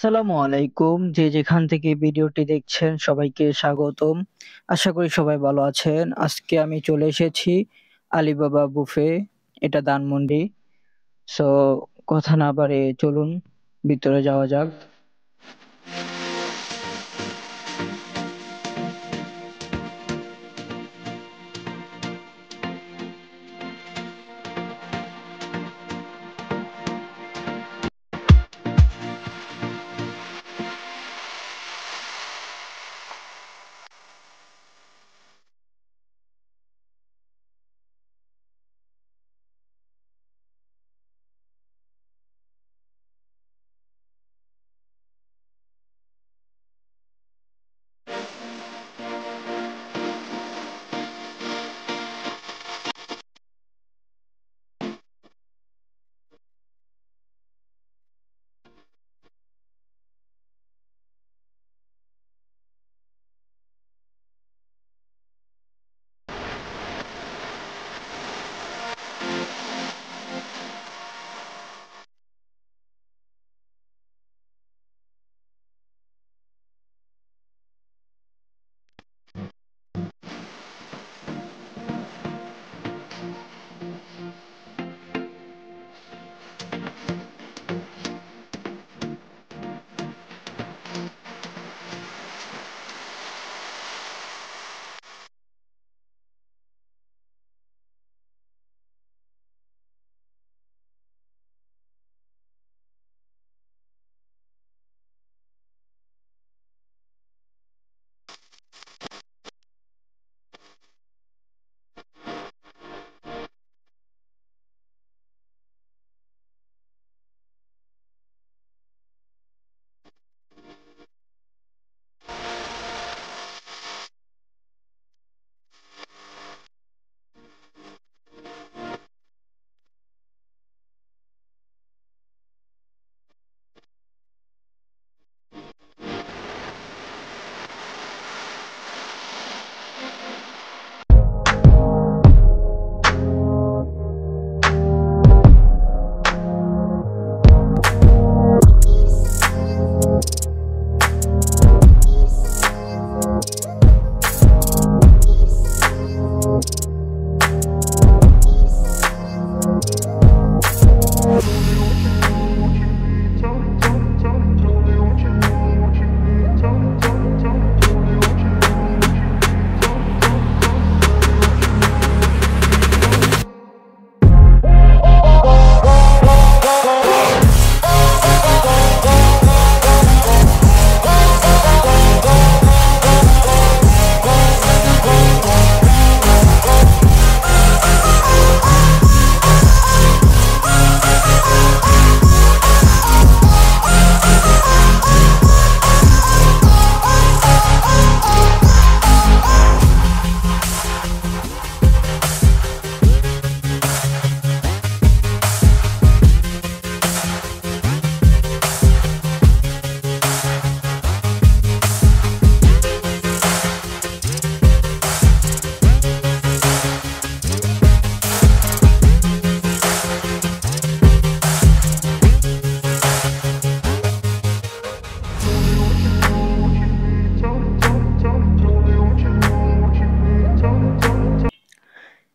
আসসালামু আলাইকুম। যে যেখান থেকে ভিডিওটি দেখছেন সবাইকে স্বাগতম। আশা করি সবাই ভালো আছেন। আজকে আমি চলে এসেছি আলিবাবা বুফে, এটা ধানমন্ডি। সো কথা না বাড়িয়ে চলুন ভিতরে যাওয়া যাক।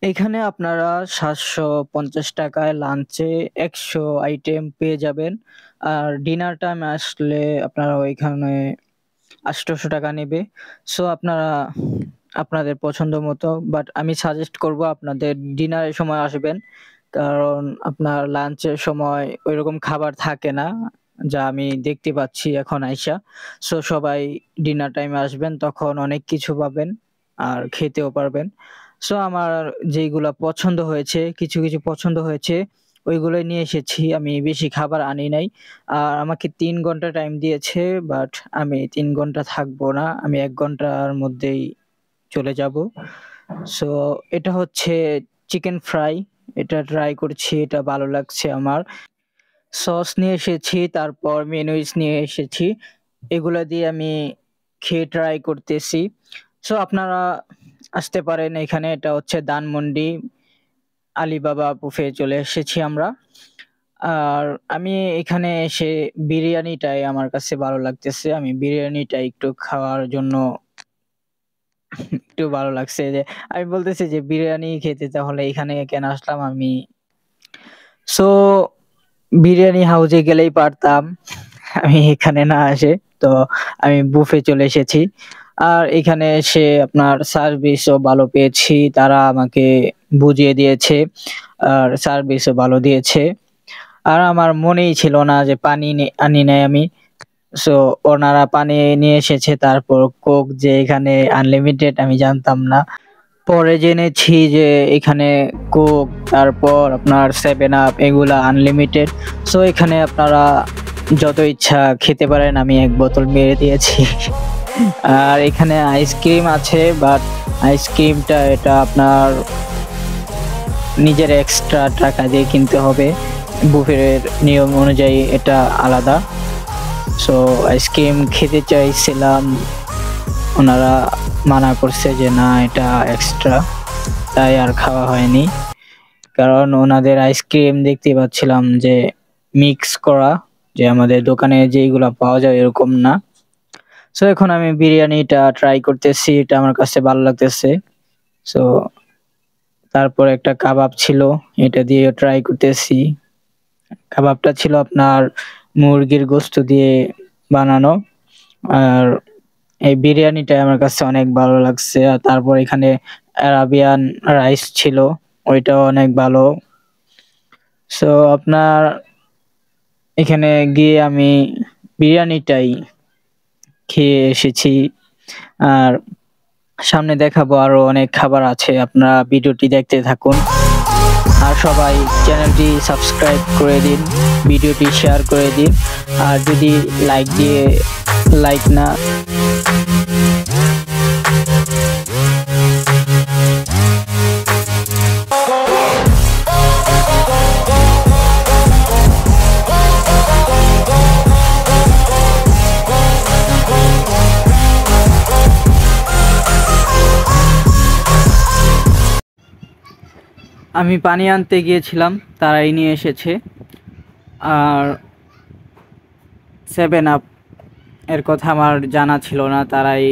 এখানে আপনারা 750 টাকায় লাঞ্চে 100 আইটেম পেয়ে যাবেন। আর ডিনার টাইম আসলে আপনারা ওইখানে 800 টাকা নেবে। সো আপনারা আপনাদের পছন্দ মতো, বাট আমি সাজেস্ট করব আপনাদের ডিনারের সময় আসবেন, কারণ আপনার লাঞ্চের সময় ওইরকম খাবার থাকে না, যা আমি দেখতে পাচ্ছি এখন আইসা। সো সবাই ডিনার টাইমে আসবেন, তখন অনেক কিছু পাবেন আর খেতেও পারবেন। সো আমার যেইগুলা পছন্দ হয়েছে, কিছু কিছু পছন্দ হয়েছে, ওইগুলোই নিয়ে এসেছি। আমি বেশি খাবার আনি নাই। আর আমাকে 3 ঘন্টা টাইম দিয়েছে, বাট আমি 3 ঘন্টা থাকবো না, আমি 1 ঘন্টার মধ্যেই চলে যাব। সো এটা হচ্ছে চিকেন ফ্রাই, এটা ট্রাই করছি, এটা ভালো লাগছে আমার। সস নিয়ে এসেছি, তারপর মেনুইজ নিয়ে এসেছি, এগুলা দিয়ে আমি খেয়ে ট্রাই করতেছি। সো আপনারা আসতে পারেন এখানে। এটা হচ্ছে ধানমন্ডি আলিবাবা বুফে চলে এসেছি আমরা। আর আমি এখানে এসে বিরিয়ানিটাই আমার কাছে ভালো লাগতেছে। আমি বিরিয়ানিটা একটু খাওয়ার জন্য একটু ভালো লাগছে যে আমি বলতেছি যে বিরিয়ানি খেতে, তাহলে এখানে কেন আসলাম আমি। সো বিরিয়ানি হাউসে গেলেই পারতাম, আমি এখানে না আসে। তো আমি বুফে চলে এসেছি। আর এখানে এসে আপনার সার্ভিসও ভালো পেয়েছি, তারা আমাকে বুঝিয়ে দিয়েছে আর সার্ভিসও ভালো দিয়েছে। আর আমার মনেই ছিল না যে পানি আনি নাই আমি। সো ওনারা পানি নিয়ে এসেছে, তারপর কোক যে এখানে আনলিমিটেড আমি জানতাম না। পরে জেনেছি যে এখানে কোক, তারপর আপনার সেভেন আপ এগুলা আনলিমিটেড। সো এখানে আপনারা যত ইচ্ছা খেতে পারেন, আমি এক বোতল মেরে দিয়েছি। আর এখানে আইসক্রিম আছে, বাট আইসক্রিমটা এটা আপনার নিজের এক্সট্রা টাকা দিয়ে কিনতে হবে, বুফের নিয়ম অনুযায়ী এটা আলাদা। সো আইসক্রিম খেতে চাইছিলাম, ওনারা মানা করছে যে না এটা এক্সট্রা, তাই আর খাওয়া হয়নি। কারণ ওনাদের আইসক্রিম দেখতে পাচ্ছিলাম যে মিক্স করা, যে আমাদের দোকানে যেগুলা পাওয়া যায় এরকম না। সো এখন আমি বিরিয়ানিটা ট্রাই করতেছি, এটা আমার কাছে ভালো লাগতেছে। সো তারপর একটা কাবাব ছিল, এটা দিয়ে ট্রাই করতেছি। কাবাবটা ছিল আপনার মুরগির গোশত দিয়ে বানানো। আর এই বিরিয়ানিটা আমার কাছে অনেক ভালো লাগছে। আর তারপর এখানে আরাবিয়ান রাইস ছিল, ওইটাও অনেক ভালো। সো আপনার এখানে গিয়ে আমি বিরিয়ানিটাই খেয়ে এসেছি। আর সামনে দেখাবো আরো অনেক খাবার আছে, আপনারা ভিডিওটি দেখতে থাকুন। আর সবাই চ্যানেলটি সাবস্ক্রাইব করে দিন, ভিডিওটি শেয়ার করে দিন। আর যদি লাইক না, আমি পানি আনতে গিয়েছিলাম, তারাই নিয়ে এসেছে। আর সেভেন আপ এর কথা আমার জানা ছিল না, তারাই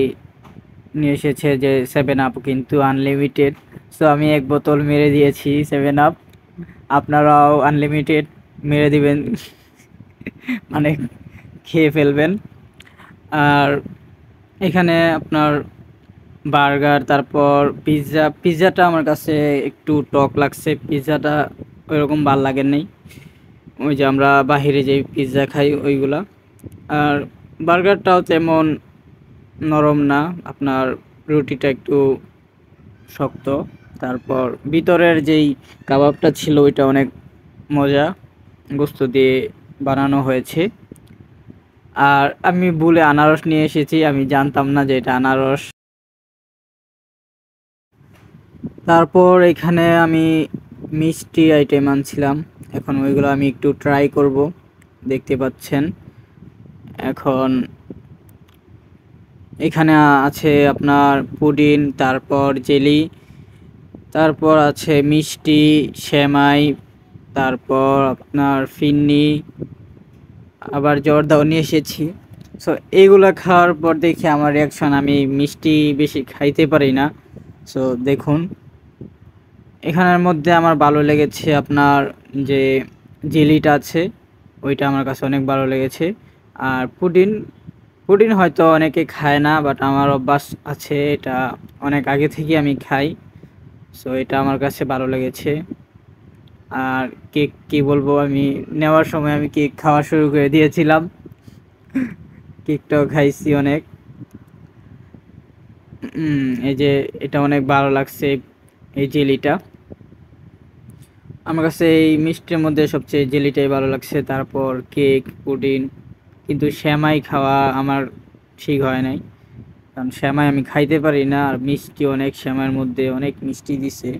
নিয়ে এসেছে যে সেভেন আপ কিন্তু আনলিমিটেড। সো আমি এক বোতল মেরে দিয়েছি সেভেন আপ। আপনারাও আনলিমিটেড মেরে দিবেন, মানে খেয়ে ফেলবেন। আর এখানে আপনার বার্গার, তারপর পিৎজাটা আমার কাছে একটু টক লাগছে, পিৎজাটা ওইরকম ভাল লাগে নাই, ওই যে আমরা বাহিরে যে পিৎজা খাই ওইগুলা। আর বার্গারটাও তেমন নরম না, আপনার রুটিটা একটু শক্ত। তারপর ভিতরের যেই কাবাবটা ছিল ওইটা অনেক মজা, গোস্ত দিয়ে বানানো হয়েছে। আর আমি ভুলে আনারস নিয়ে এসেছি, আমি জানতাম না যে এটা আনারস। তারপর এখানে আমি মিষ্টি আইটেম আনছিলাম, এখন ওইগুলো আমি একটু ট্রাই করব, দেখতে পাচ্ছেন। এখন এখানে আছে আপনার পুডিং, তারপর জেলি, তারপর আছে মিষ্টি, সেমাই, তারপর আপনার ফিন্নি, আবার জর্দাও নিয়ে এসেছি। সো এইগুলা খাওয়ার পর দেখি আমার রিয়াকশন, আমি মিষ্টি বেশি খাইতে পারি না। সো দেখুন, এখানের মধ্যে আমার ভালো লেগেছে আপনার যে জেলিটা আছে, ওইটা আমার কাছে অনেক ভালো লেগেছে। আর পুডিং হয়তো অনেকে খায় না, বাট আমার অভ্যাস আছে, এটা অনেক আগে থেকে আমি খাই। সো এটা আমার কাছে ভালো লেগেছে। আর কেক কি বলবো, আমি নেওয়ার সময় আমি কেক খাওয়া শুরু করে দিয়েছিলাম, কেকটাও খাইছি অনেক। এই যে এটা অনেক ভালো লাগছে, এই জেলিটা আমার কাছে এই মিষ্টির মধ্যে সবচেয়ে জেলিটাই ভালো লাগছে। তারপর কেক, পুডিং, কিন্তু সেমাই খাওয়া আমার ঠিক হয় নাই, কারণ সেমাই আমি খাইতে পারি না। আর মিষ্টি অনেক, সেমাইয়ের মধ্যে অনেক মিষ্টি দিছে।